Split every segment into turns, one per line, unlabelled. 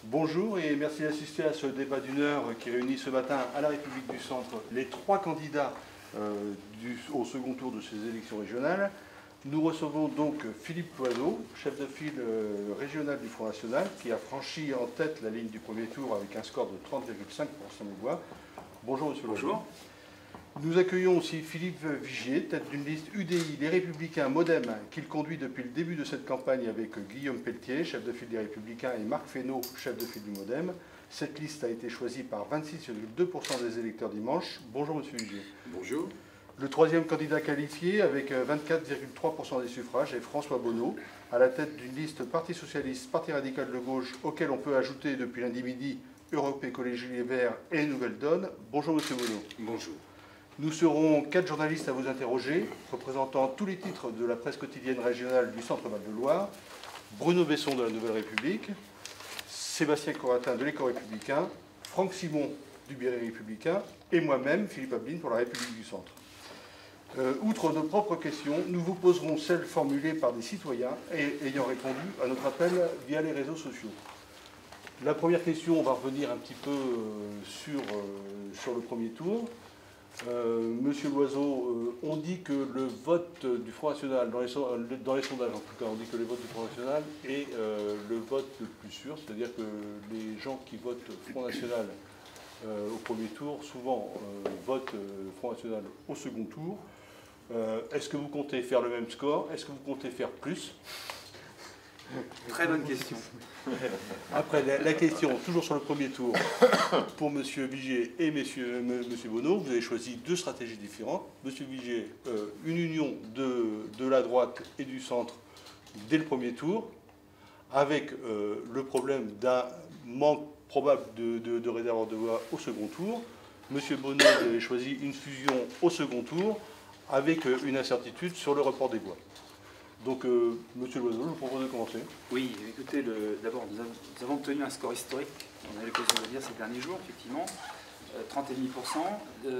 Bonjour et merci d'assister à ce débat d'une heure qui réunit ce matin à la République du Centre les trois candidats au second tour de ces élections régionales. Nous recevons donc Philippe Loiseau, chef de file régional du Front National, qui a franchi en tête la ligne du premier tour avec un score de 30,5% des voix. Bonjour Monsieur Loiseau.
Bonjour.
Nous accueillons aussi Philippe Vigier, tête d'une liste UDI, les Républicains, Modem, qu'il conduit depuis le début de cette campagne avec Guillaume Pelletier, chef de file des Républicains, et Marc Fesneau, chef de file du Modem. Cette liste a été choisie par 26,2% des électeurs dimanche. Bonjour Monsieur Vigier.
Bonjour.
Le troisième candidat qualifié avec 24,3% des suffrages est François Bonneau, à la tête d'une liste Parti Socialiste, Parti Radical de Gauche, auquel on peut ajouter depuis lundi midi Europe Écologie Les Verts et Nouvelle Donne. Bonjour Monsieur Bonneau.
Bonjour.
Nous serons 4 journalistes à vous interroger, représentant tous les titres de la presse quotidienne régionale du Centre-Val de Loire, Bruno Besson de la Nouvelle République, Sébastien Coratin de l'Éco Républicain, Franck Simon du Biret Républicain et moi-même, Philippe Abline, pour la République du Centre. Outre nos propres questions, nous vous poserons celles formulées par des citoyens et ayant répondu à notre appel via les réseaux sociaux. La première question, on va revenir un petit peu sur le premier tour. Monsieur Loiseau, on dit que le vote du Front National, dans les sondages en tout cas, on dit que le vote du Front National est le vote le plus sûr, c'est-à-dire que les gens qui votent Front National au premier tour, souvent votent Front National au second tour. Est-ce que vous comptez faire le même score? Est-ce que vous comptez faire plus?
Très bonne question.
Après, la question, toujours sur le premier tour, pour M. Vigier et M. Bonneau, vous avez choisi deux stratégies différentes. M. Vigier, une union de la droite et du centre dès le premier tour, avec le problème d'un manque probable de réservoir de voix au second tour. M. Bonneau, vous avez choisi une fusion au second tour, avec une incertitude sur le report des voix. Donc, Monsieur Loiseau, je vous propose de commencer.
Oui, écoutez, d'abord, nous avons obtenu un score historique, on a eu l'occasion de le dire ces derniers jours, effectivement, 30,5%.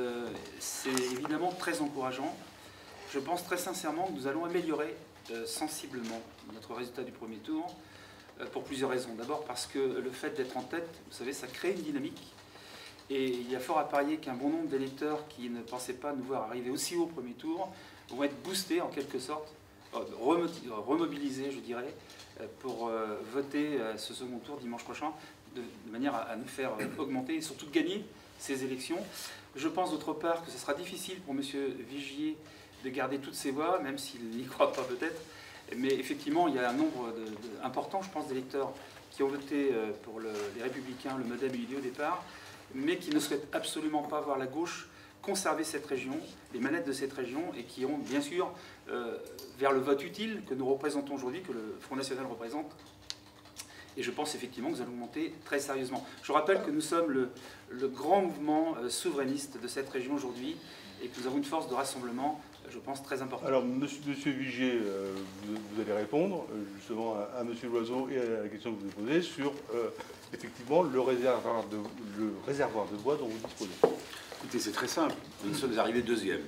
C'est évidemment très encourageant. Je pense très sincèrement que nous allons améliorer sensiblement notre résultat du premier tour, pour plusieurs raisons. D'abord parce que le fait d'être en tête, vous savez, ça crée une dynamique. Et il y a fort à parier qu'un bon nombre d'électeurs qui ne pensaient pas nous voir arriver aussi haut au premier tour vont être boostés en quelque sorte, remobilisés, je dirais, pour voter ce second tour dimanche prochain, de manière à nous faire augmenter et surtout gagner ces élections. Je pense d'autre part que ce sera difficile pour M. Vigier de garder toutes ses voix, même s'il n'y croit pas peut-être. Mais effectivement, il y a un nombre important, je pense, d'électeurs qui ont voté pour les Républicains, le Modem et l'UDI au départ, mais qui ne souhaitent absolument pas voir la gauche conserver cette région, les manettes de cette région, et qui ont bien sûr, vers le vote utile que nous représentons aujourd'hui, que le Front National représente. Et je pense effectivement que nous allons monter très sérieusement. Je rappelle que nous sommes le grand mouvement souverainiste de cette région aujourd'hui, et que nous avons une force de rassemblement, je pense, très importante.
Alors, Monsieur Vigier, vous allez répondre justement à Monsieur Loiseau et à la question que vous avez posée sur effectivement le réservoir de voix dont vous disposez.
Écoutez, c'est très simple. Nous sommes arrivés deuxième.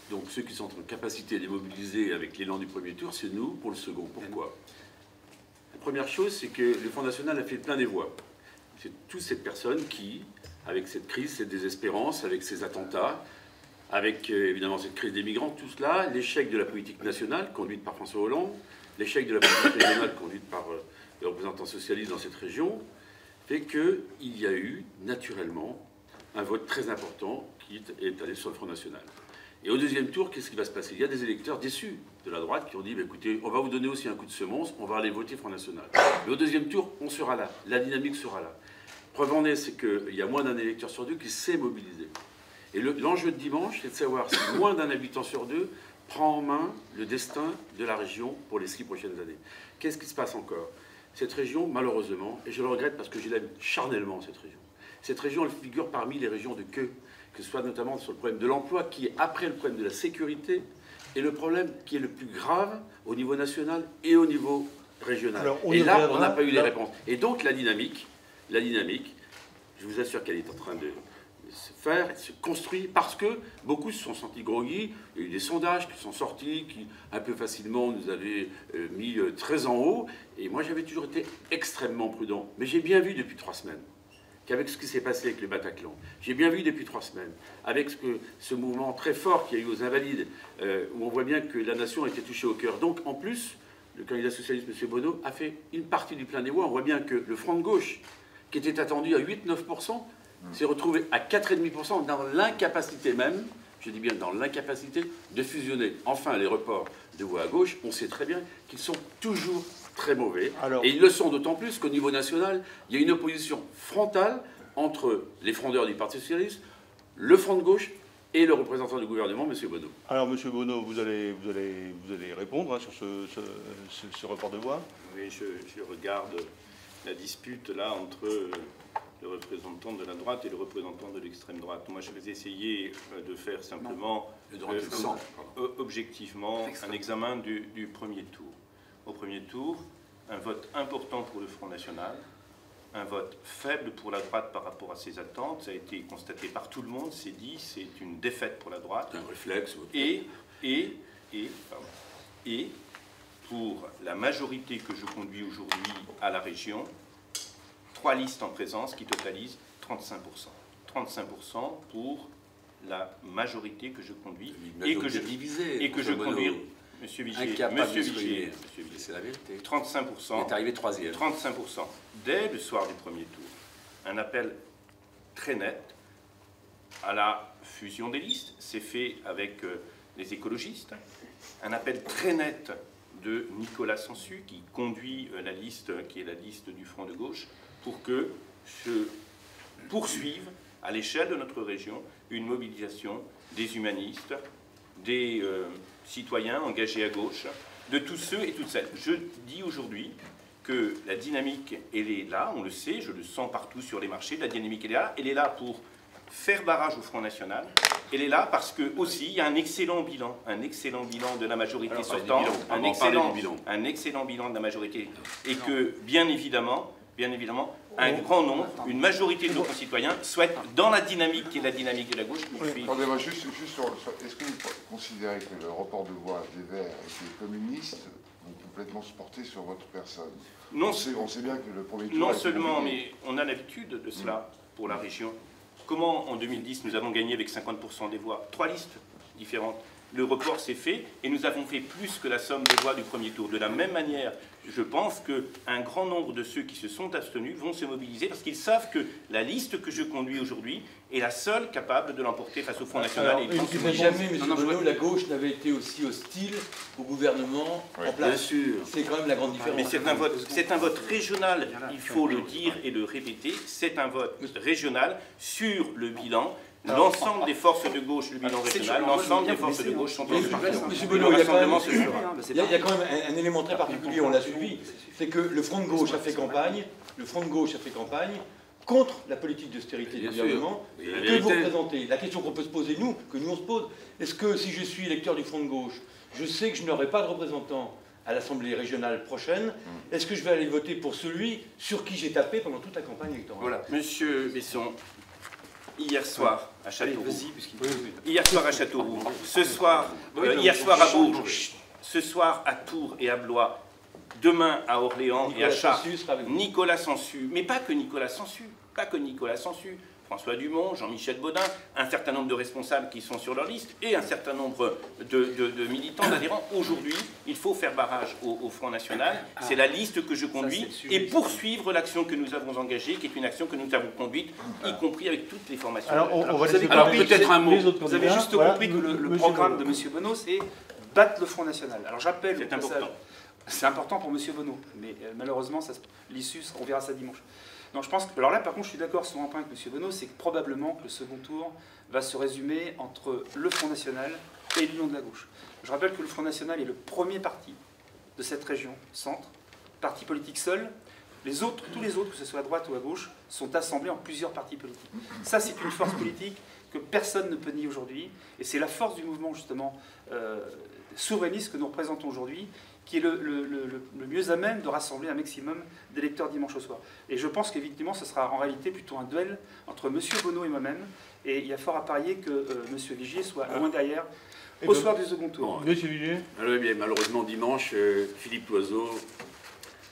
Donc ceux qui sont en capacité de les mobiliser avec l'élan du premier tour, c'est nous pour le second. Pourquoi? La première chose, c'est que le Front National a fait le plein des voix. C'est toutes ces personnes qui, avec cette crise, cette désespérance, avec ces attentats, avec évidemment cette crise des migrants, tout cela, l'échec de la politique nationale conduite par François Hollande, l'échec de la politique régionale conduite par les représentants socialistes dans cette région, fait qu'il y a eu naturellement un vote très important qui est allé sur le Front National. Et au deuxième tour, qu'est-ce qui va se passer? Il y a des électeurs déçus de la droite qui ont dit bah, écoutez, on va vous donner aussi un coup de semonce, on va aller voter Front National. Mais au deuxième tour, on sera là, la dynamique sera là. Preuve en est, c'est qu'il y a moins d'un électeur sur deux qui s'est mobilisé. Et l'enjeu de dimanche, c'est de savoir si moins d'un habitant sur deux prend en main le destin de la région pour les 6 prochaines années. Qu'est-ce qui se passe encore? Cette région, malheureusement, et je le regrette parce que je l'aime charnellement, cette région, elle figure parmi les régions de queue, que ce soit notamment sur le problème de l'emploi, qui est après le problème de la sécurité, et le problème qui est le plus grave au niveau national et au niveau régional.
Alors,
et là, on n'a pas eu les réponses. Et donc la dynamique, je vous assure qu'elle est en train de se faire, se construire, parce que beaucoup se sont sentis groggy. Il y a eu des sondages qui sont sortis, qui un peu facilement nous avaient mis très en haut. Et moi, j'avais toujours été extrêmement prudent. Mais j'ai bien vu depuis 3 semaines qu'avec ce qui s'est passé avec le Bataclan, j'ai bien vu depuis 3 semaines, avec ce mouvement très fort qu'il y a eu aux Invalides, où on voit bien que la nation a été touchée au cœur. Donc, en plus, le candidat socialiste, M. Bono, a fait une partie du plein des voix. On voit bien que le front de gauche, qui était attendu à 8-9%, s'est retrouvé à 4,5% dans l'incapacité même, je dis bien dans l'incapacité, de fusionner. Enfin, les reports de voix à gauche, on sait très bien qu'ils sont toujours très mauvais. Et ils le sont d'autant plus qu'au niveau national, il y a une opposition frontale entre les frondeurs du Parti socialiste, le front de gauche et le représentant du gouvernement, M. Bono.
Alors, M. Bono, vous allez répondre sur ce report de voix.
Oui, je regarde la dispute là entre le représentant de la droite et le représentant de l'extrême droite. Moi, je vais essayer de faire simplement, objectivement, un examen du premier tour. Au premier tour, un vote important pour le Front National, un vote faible pour la droite par rapport à ses attentes. Ça a été constaté par tout le monde, c'est dit, c'est une défaite pour la droite.
Un réflexe.
Et pour la majorité que je conduis aujourd'hui à la région, 3 listes en présence qui totalisent 35%. 35% pour la majorité que je conduis et que je conduis. Monsieur Vigier,
c'est la vérité.
35%.
Il est arrivé 3e.
35%. Dès le soir du premier tour, un appel très net à la fusion des listes. C'est fait avec les écologistes. Un appel très net de Nicolas Sansu, qui conduit la liste, qui est la liste du Front de gauche, pour que se poursuive à l'échelle de notre région une mobilisation des humanistes, des citoyens engagés à gauche, de tous ceux et toutes celles. Je dis aujourd'hui que la dynamique, elle est là, on le sait, je le sens partout sur les marchés, la dynamique, elle est là pour faire barrage au Front National. Elle est là parce que aussi il y a un excellent bilan de la majorité sortante, un excellent bilan de la majorité, et que bien évidemment, un grand nombre, une majorité de nos concitoyens souhaitent, dans la dynamique qui est la dynamique de la gauche,
Attendez-moi, juste est-ce que vous considérez que le report de voix des Verts et des communistes vont complètement se porter sur votre personne?
Non,
on sait bien que le premier tour...
Non seulement, mais on a l'habitude de cela pour la région. Comment, en 2010, nous avons gagné avec 50% des voix? 3 listes différentes. Le report s'est fait et nous avons fait plus que la somme des voix du premier tour. De la même manière, je pense qu'un grand nombre de ceux qui se sont abstenus vont se mobiliser parce qu'ils savent que la liste que je conduis aujourd'hui est la seule capable de l'emporter face au Front National.
Alors, jamais, M. Bono, la gauche n'avait été aussi hostile au gouvernement en place.
Bien sûr.
C'est quand même la grande différence.
Mais c'est un vote régional, il faut le dire et le répéter, c'est un vote régional sur le bilan. L'ensemble des forces de gauche, le bilan régional, l'ensemble des forces de gauche sont en
Monsieur Bono, il y a quand même un élément très particulier, on l'a suivi, c'est que le Front de gauche a fait campagne, contre la politique d'austérité du gouvernement que vous représentez. La question qu'on peut se poser, que nous on se pose, est-ce que si je suis électeur du Front de gauche, je sais que je n'aurai pas de représentant à l'Assemblée régionale prochaine, est-ce que je vais aller voter pour celui sur qui j'ai tapé pendant toute la campagne électorale?
Voilà, Monsieur Besson. Hier soir à Châteauroux, ce soir, hier soir à Bourges, ce soir à Tours et à Blois, demain à Orléans et à Chartres, Nicolas Sansu, mais pas que Nicolas Sansu, François Dumont, Jean-Michel Baudin, un certain nombre de responsables qui sont sur leur liste et un certain nombre de militants, d'adhérents. Aujourd'hui, il faut faire barrage au Front National. C'est la liste que je conduis et poursuivre l'action que nous avons engagée, qui est une action que nous avons conduite, y compris avec toutes les formations.
Alors,
peut-être un mot.
Vous avez juste compris que le programme de M. Bono, c'est battre le Front National. Alors j'appelle...
C'est important.
C'est important pour M. Bono, mais malheureusement, l'issue, on verra ça dimanche. Non, je pense que, alors là, par contre, je suis d'accord sur un point avec M. Bono, c'est que probablement que le second tour va se résumer entre le Front National et l'Union de la gauche. Je rappelle que le Front National est le premier parti de cette région, centre, parti politique seul. Tous les autres, que ce soit à droite ou à gauche, sont assemblés en plusieurs partis politiques. Ça, c'est une force politique que personne ne peut nier aujourd'hui, et c'est la force du mouvement, justement, souverainiste que nous représentons aujourd'hui. qui est le mieux à même de rassembler un maximum d'électeurs dimanche au soir. Et je pense qu'effectivement, ce sera en réalité plutôt un duel entre M. Bonneau et moi-même. Et il y a fort à parier que M. Vigier soit loin derrière au soir du second tour.
Monsieur Vigier.
Alors, bien, malheureusement, dimanche, Philippe Loiseau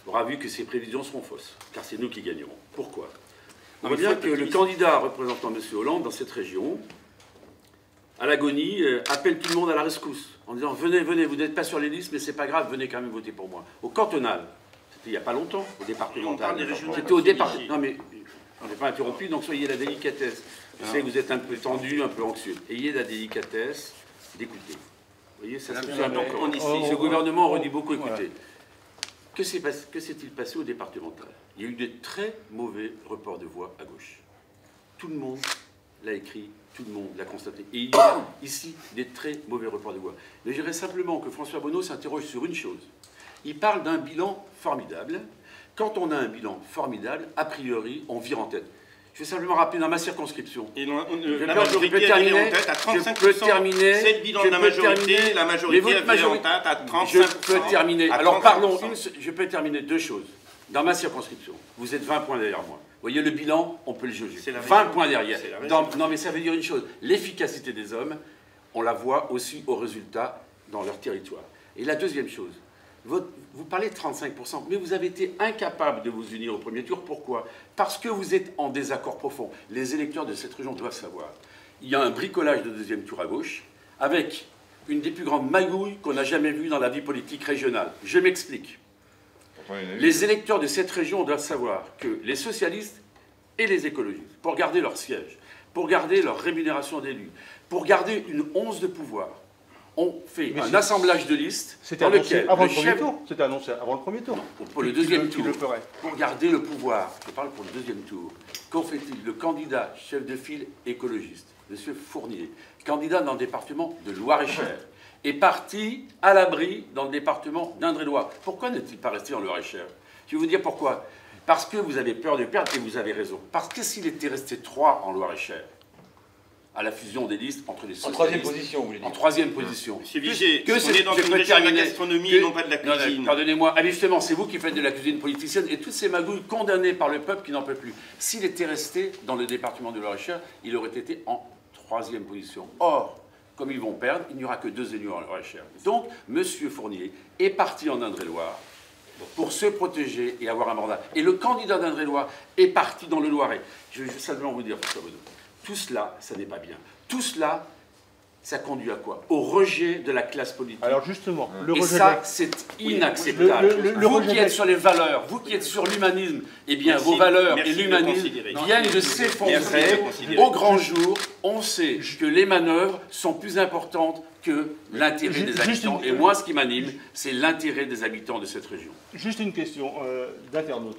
aura vu que ses prévisions seront fausses, car c'est nous qui gagnerons. Pourquoi? On voit bien que le candidat représentant M. Hollande dans cette région, à l'agonie, appelle tout le monde à la rescousse, en disant « Venez, venez, vous n'êtes pas sur les listes, mais c'est pas grave, venez quand même voter pour moi ». Au cantonal, c'était il n'y a pas longtemps, au départemental. C'était au départemental. Non mais, on n'est pas interrompu, donc soyez la délicatesse. Je sais que vous êtes un peu tendu, un peu anxieux. Ayez la délicatesse d'écouter. Vous voyez, ça c'est important. Ce gouvernement aurait dû beaucoup écouter. Que s'est-il passé au départemental? Il y a eu de très mauvais reports de voix à gauche. Tout le monde l'a écrit, tout le monde l'a constaté. Et il y a ici des très mauvais reports de voix. Mais je dirais simplement que François Bonneau s'interroge sur une chose. Il parle d'un bilan formidable. Quand on a un bilan formidable, a priori, on vire en tête. Je vais simplement rappeler dans ma circonscription.
Et la majorité est en tête à 35%. C'est le bilan de la majorité. La majorité est en tête à 35%.
Je peux terminer. Alors parlons, je peux terminer deux choses. Dans ma circonscription, vous êtes 20 points derrière moi. Vous voyez, le bilan, on peut le juger. 20 points derrière. Non, mais ça veut dire une chose. L'efficacité des hommes, on la voit aussi au résultat dans leur territoire. Et la deuxième chose, vous parlez de 35%, mais vous avez été incapable de vous unir au premier tour. Pourquoi? Parce que vous êtes en désaccord profond. Les électeurs de cette région doivent savoir. Il y a un bricolage de deuxième tour à gauche, avec une des plus grandes magouilles qu'on n'a jamais vues dans la vie politique régionale. Je m'explique. Les électeurs de cette région doivent savoir que les socialistes et les écologistes, pour garder leur siège, pour garder leur rémunération d'élus, pour garder une once de pouvoir, ont fait un assemblage de listes dans lequel
avant le premier tour. C'était annoncé avant le premier tour.
Non, pour le deuxième tour. Pour garder le pouvoir, je parle pour le deuxième tour. Qu'en fait-il? Le candidat chef de file écologiste, M. Fournier, candidat dans le département de Loir-et-Cher, est parti à l'abri dans le département d'Indre-et-Loire. Pourquoi n'est-il pas resté en Loir-et-Cher? Je vais vous dire pourquoi. Parce que vous avez peur de perdre, et vous avez raison. Parce que s'il était resté 3 en Loir-et-Cher, à la fusion des listes entre les socialistes...
En troisième position, vous voulez dire.
En troisième position.
Monsieur Vigier, on est dans une région de la gastronomie et non pas de la cuisine.
Pardonnez-moi, ah, justement, c'est vous qui faites de la cuisine politicienne et toutes ces magouilles condamnées par le peuple qui n'en peut plus. S'il était resté dans le département de Loir-et-Cher, il aurait été en troisième position. Or, comme ils vont perdre, il n'y aura que 2 élus en Loir-et-Cher. Donc, M. Fournier est parti en Indre-et-Loire pour se protéger et avoir un mandat. Et le candidat d'Indre-et-Loire est parti dans le Loiret. Je veux simplement vous dire, François Bonneau, tout cela, ça n'est pas bien. Tout cela, ça conduit à quoi? Au rejet de la classe politique.
Alors justement, le
et
rejet
ça, c'est inacceptable. Vous qui êtes sur les valeurs, vous qui êtes sur l'humanisme, eh bien, vos valeurs et l'humanisme viennent de s'effondrer au grand jour. On sait que les manœuvres sont plus importantes que l'intérêt des habitants. Et moi, ce qui m'anime, c'est l'intérêt des habitants de cette région.
Juste une question d'internaute,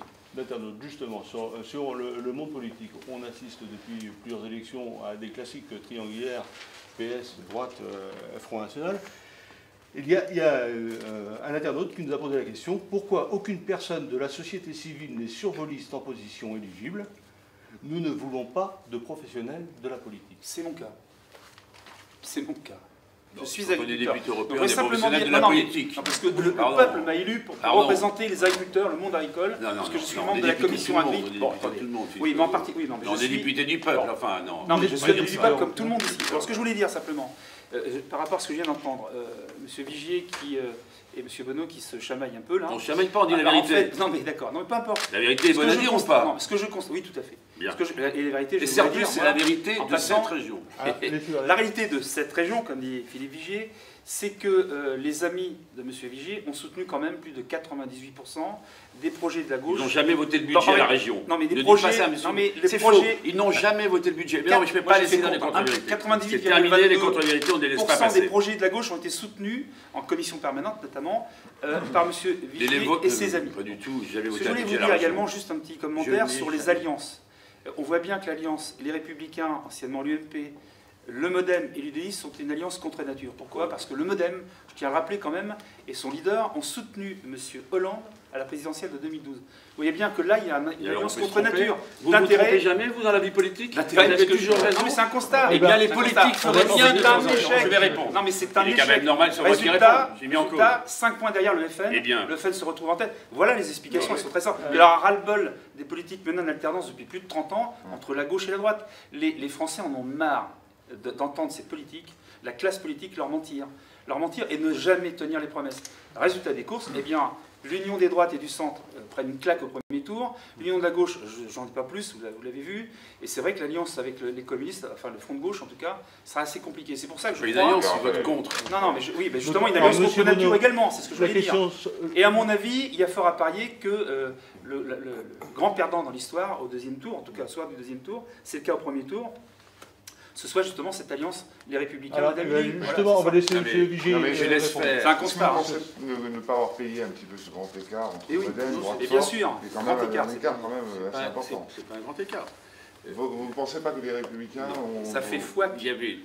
justement, sur le monde politique. On assiste depuis plusieurs élections à des classiques triangulaires, PS, droite, Front National. Il y a un internaute qui nous a posé la question, pourquoi aucune personne de la société civile n'est sur vos listes en position éligible? Nous ne voulons pas de professionnels de la politique.
C'est mon cas. C'est mon cas.
Je suis agriculteur.
Je voudrais simplement dire de la politique. Parce que le peuple m'a élu pour représenter les agriculteurs, le monde agricole, parce que je suis membre de la commission agricole.
Bon,
oui, mais en partie, oui, non, mais
je suis député du peuple, enfin, non.
Non, mais je suis député du peuple comme tout le monde ici. Alors, ce que je voulais dire simplement, par rapport à ce que je viens d'entendre, M. Vigier et M. Bonneau qui se chamaillent un peu là.
On ne chamaille pas, on dit la vérité.
En fait, non, mais d'accord, non, mais peu importe.
La vérité est bonne à dire ou pas?
Non, ce que je constate, oui, tout à fait.
Bien.
Et la vérité,
je veux dire, c'est la vérité de cette région.
La réalité de cette région, comme dit Philippe Vigier, c'est que les amis de M. Vigier ont soutenu quand même plus de 98% des projets de la gauche.
Ils n'ont jamais voté le budget de la région.
Non, mais des projets.
Non, mais les projets. Ils n'ont jamais voté le budget. Mais non, mais je ne peux pas laisser dans les contre-vérités. 98,22%
les contre-vérités, on ne les laisse pas passer. Des projets de la gauche ont été soutenus en commission permanente, notamment par M. Vigier et ses amis.
Pas du tout. J'avais voté
je voulais vous dire également juste un petit commentaire sur les alliances. On voit bien que l'alliance, les Républicains, anciennement l'UMP, le MoDem et l'UDI sont une alliance contre nature. Pourquoi? Parce que le MoDem, je tiens à le rappeler quand même, et son leader ont soutenu M. Hollande à la présidentielle de 2012. Vous voyez bien que là, il y a une alliance contre nature.
Vous ne vous trompez jamais, vous, dans la vie politique? Vous avez toujours raison.
Non, mais c'est un constat.
Eh bien, les politiques feraient bien
c'est un échec.
Je vais répondre.
Non, mais c'est un
Il est quand
échec.
même normal sur moi qui répond. J'ai mis en cause.
5 points derrière le FN.
Eh bien.
Le FN se retrouve en tête. Voilà les explications, elles sont très simples. Il y a un ras-le-bol des politiques menant en alternance depuis plus de 30 ans entre la gauche et la droite. Les Français en ont marre d'entendre ces politiques, la classe politique leur mentir et ne jamais tenir les promesses. Résultat des courses, eh bien, l'union des droites et du centre prennent une claque au premier tour, l'union de la gauche, j'en dis pas plus, vous l'avez vu, et c'est vrai que l'alliance avec les communistes, enfin le front de gauche en tout cas, sera assez compliquée. C'est pour ça que je
Une
crois...
alliance, ils votent contre.
Non, mais oui, mais justement, une alliance contre nature également, c'est ce que je voulais dire. Et à mon avis, il y a fort à parier que le grand perdant dans l'histoire, au deuxième tour, en tout cas au soir du deuxième tour, c'est le cas au premier tour, ce soit justement cette alliance, les Républicains.
Alors, justement, on va laisser M. Vigée.
Je laisse faire.
C'est un constat.
Ne pas avoir payé un petit peu ce grand écart entre Modem, droite
et bien sûr,
et quand même un écart quand même assez important.
C'est pas un grand écart.
Vous ne pensez pas que les Républicains ont...
Ça fait foi.
Il y avait...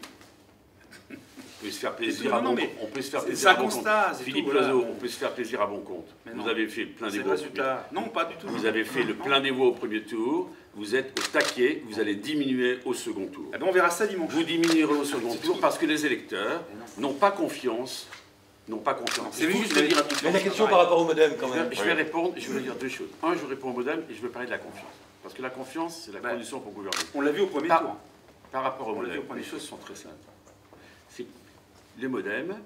On peut se faire plaisir
Non,
à bon
mais
compte. On peut se faire plaisir
c'est un
à bon compte.
constat.
Philippe Loiseau, on peut se faire plaisir à bon compte. Vous avez fait plein
C'est
des
le résultat. Non, pas du tout.
Vous avez fait le plein des voix au premier tour. Vous êtes au taquet. Vous allez diminuer au second tour.
Eh ben, on verra ça dimanche.
Vous diminuerez au second tour parce que les électeurs n'ont pas confiance.
C'est juste de dire à tout
Mais la question par rapport au modem, quand même.
Je vais répondre, je vais dire deux choses. Un, je réponds au modem et je veux parler de la confiance. Parce que la confiance, c'est la condition pour gouverner.
On l'a vu au premier tour.
Par rapport au modem, les choses sont très simples. Les modems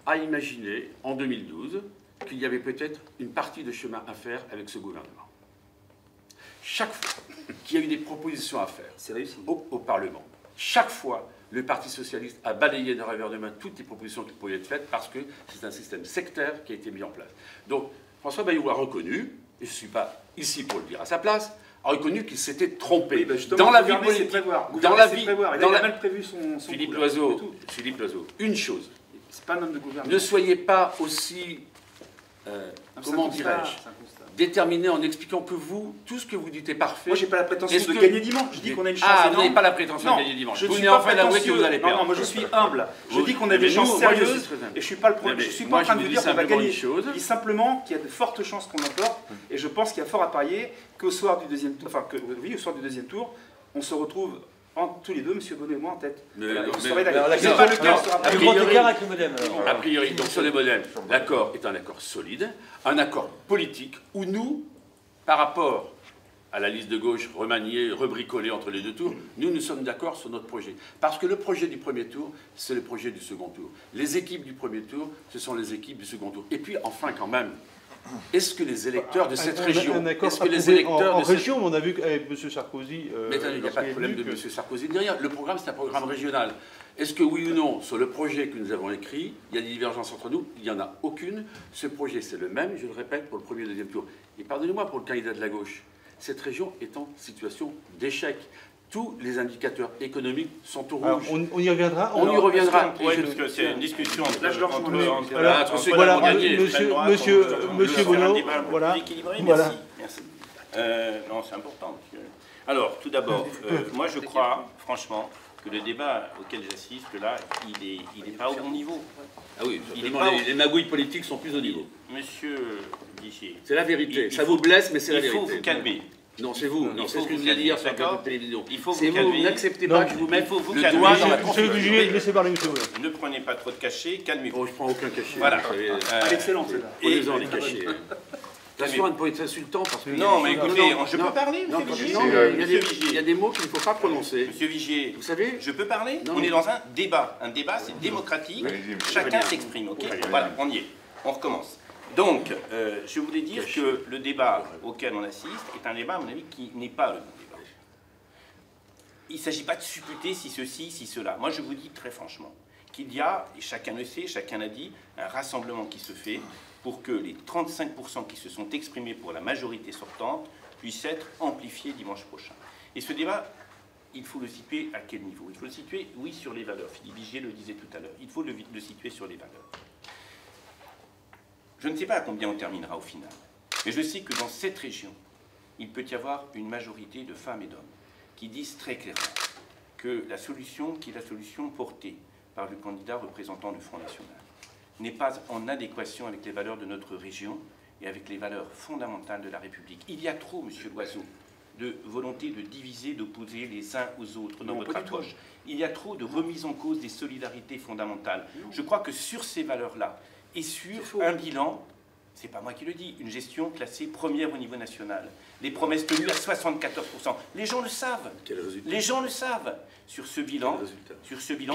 a imaginé en 2012 qu'il y avait peut-être une partie de chemin à faire avec ce gouvernement. Chaque fois qu'il y a eu des propositions à faire au Parlement, chaque fois le Parti socialiste a balayé d'un revers de main toutes les propositions qui pouvaient être faites parce que c'est un système sectaire qui a été mis en place. Donc François Bayrou a reconnu, et je ne suis pas ici pour le dire à sa place, a reconnu qu'il s'était trompé dans la vie politique, dans la vie, dans la... Philippe Loiseau, une chose,
c'est pas un homme de gouvernement.
Ne soyez pas aussi, comment dirais-je, déterminé en expliquant que vous, tout ce que vous dites est parfait.
Moi, j'ai pas la prétention de gagner dimanche. Je dis qu'on a une chance énorme.
Vous n'avez pas la prétention de gagner dimanche.
Vous venez enfin d'avouer que vous allez perdre. Non, moi je suis humble. Je dis qu'on a des chances sérieuses et je suis pas le premier. Je suis pas en train de dire qu'on va gagner. Je dis simplement qu'il y a de fortes chances qu'on emporte et je pense qu'il y a fort à parier qu'au soir du deuxième tour, enfin que oui, au soir du deuxième tour, on se retrouve tous les deux, M. Bonnet et moi, en tête. C'est pas le cas.
Un grand écart avec le modem.
A priori, donc sur les modems, l'accord est un accord solide, un accord politique où nous, par rapport à la liste de gauche remaniée, rebricolée entre les deux tours, nous sommes d'accord sur notre projet. Parce que le projet du premier tour, c'est le projet du second tour. Les équipes du premier tour, ce sont les équipes du second tour. Et puis, enfin, quand même, est-ce que les électeurs de cette région...
Est-ce que les électeurs en région, on a vu avec M. Sarkozy...
Mais il n'y a pas de problème de M. Sarkozy ni rien. Le programme, c'est un programme régional. Est-ce que oui ou non, sur le projet que nous avons écrit, il y a des divergences entre nous? Il n'y en a aucune. Ce projet, c'est le même, je le répète, pour le premier et le deuxième tour. Et pardonnez-moi pour le candidat de la gauche. Cette région est en situation d'échec. Tous les indicateurs économiques sont au rouge.
Alors, on y reviendra.
On y reviendra.
Oui, parce que c'est une discussion entre
ceux qui vont gagner.
Monsieur Bonneau, voilà.
Merci. Non, c'est important. Alors, tout d'abord, moi je crois, franchement, que le débat auquel j'assiste, là, il n'est pas au bon niveau.
Ah oui, les magouilles politiques sont plus au niveau.
Monsieur Vigée.
C'est la vérité. Ça vous blesse, mais c'est la vérité.
Il faut vous calmer.
Non, c'est vous. Non, c'est ce que vous allez dire sur la télévision.
Il faut
vous calmer. Vous n'acceptez pas que je vous mette
le
doigt dans la confusion.
Laissez parler, monsieur Bonneau.
Ne prenez pas trop de cachets, calmez-vous.
Oh, je prends aucun cachet.
Voilà.
Excellent, c'est là.
Prenez-en les cachets. Attention à ne pas être insultant parce que...
Non, mais écoutez, je peux parler, monsieur Vigée?
Non, il y a des mots qu'il ne faut pas prononcer.
Monsieur Vigée,
vous savez,
je peux parler? On est dans un débat. Un débat, c'est démocratique. Chacun s'exprime, ok? Voilà, on y est. On recommence. Donc, je voulais dire que le débat auquel on assiste est un débat, à mon avis, qui n'est pas le bon débat. Il ne s'agit pas de supputer si ceci, si cela. Moi, je vous dis très franchement qu'il y a, et chacun le sait, chacun l'a dit, un rassemblement qui se fait pour que les 35% qui se sont exprimés pour la majorité sortante puissent être amplifiés dimanche prochain. Et ce débat, il faut le situer à quel niveau? Il faut le situer, oui, sur les valeurs. Philippe Vigée le disait tout à l'heure. Il faut le situer sur les valeurs. Je ne sais pas à combien on terminera au final, mais je sais que dans cette région, il peut y avoir une majorité de femmes et d'hommes qui disent très clairement que la solution, qui est la solution portée par le candidat représentant le Front National, n'est pas en adéquation avec les valeurs de notre région et avec les valeurs fondamentales de la République. Il y a trop, monsieur Loiseau, de volonté de diviser, d'opposer les uns aux autres dans votre approche. Il y a trop de remise en cause des solidarités fondamentales. Je crois que sur ces valeurs-là, et sur un bilan, c'est pas moi qui le dis, une gestion classée première au niveau national, des promesses tenues à 74%. Les gens le savent. Les gens le savent. Sur ce bilan,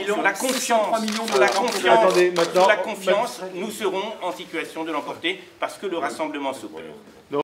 sur la confiance, nous serons en situation de l'emporter parce que le rassemblement s'opère.